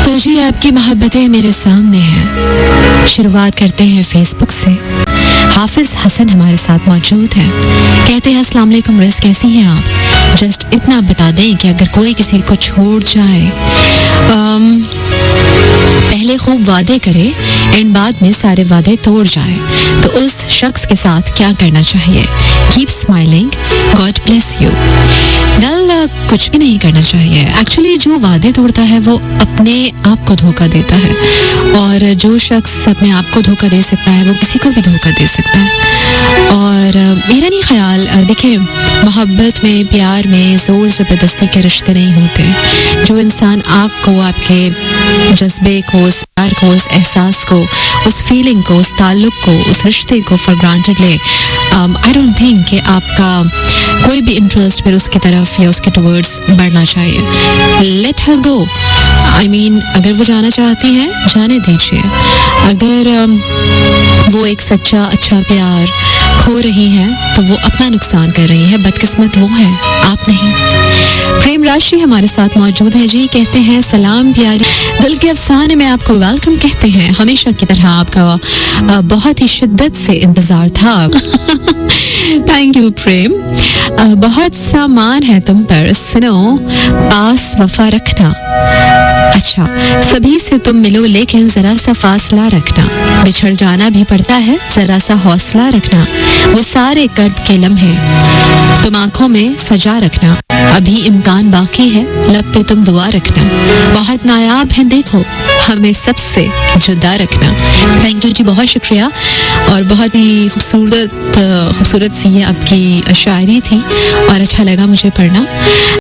तो जी आपकी मोहब्बतें मेरे सामने हैं। शुरुआत करते हैं फेसबुक से। हाफिज हसन हमारे साथ मौजूद हैं। कहते हैं अस्सलाम वालेकुम रिस, कैसी हैं आप? जस्ट इतना बता दें कि अगर कोई किसी को छोड़ जाए, पहले खूब वादे करे एंड बाद में सारे वादे तोड़ जाए, तो उस शख्स के साथ क्या करना चाहिए? Keep smiling, God bless you. Well, कुछ भी नहीं करना चाहिए। एक्चुअली जो वादे तोड़ता है वो अपने आप को धोखा देता है, और जो शख्स अपने आप को धोखा दे सकता है वो किसी को भी धोखा दे सकता है। और मेरा नहीं ख्याल, देखिए, मोहब्बत में, प्यार में ज़ोर ज़बरदस्ती के रिश्ते नहीं होते। जो इंसान आपको, आपके जज्बे को, उस प्यार को, उस एहसास को, उस फीलिंग को, उस ताल्लुक को, उस रिश्ते को फॉर ग्रांटेड ले, आई डोंट थिंक कि आपका कोई भी इंटरेस्ट फिर उसकी तरफ या उसके टुवर्ड्स बढ़ना चाहिए। Let her go. I mean, अगर वो जाना चाहती है जाने दीजिए। अगर वो एक सच्चा अच्छा प्यार खो रही है तो वो अपना नुकसान कर रही है। बदकिस्मत वो है, आप नहीं। प्रेम राशि हमारे साथ मौजूद है जी। कहते हैं सलाम प्यारी, दिल के अफसाने में आपको वेलकम कहते हैं। हमेशा की तरह आपका बहुत ही शिद्दत से इंतजार था। थैंक यू प्रेम। बहुत सामान है तुम पर, सुनो पास वफा रखना। अच्छा, सभी से तुम मिलो लेकिन जरा सा फासला रखना। बिछड़ जाना भी पड़ता है, जरा सा हौसला रखना। वो सारे कर्ब के लम्हे तुम आंखों में सजा रखना। अभी इम्कान बाकी है, लब पे तुम दुआ रखना। बहुत नायाब है देखो, हमें सबसे जुदा रखना। थैंक यू जी, बहुत शुक्रिया। और बहुत ही खूबसूरत सी ये आपकी शायरी थी और अच्छा लगा मुझे पढ़ना।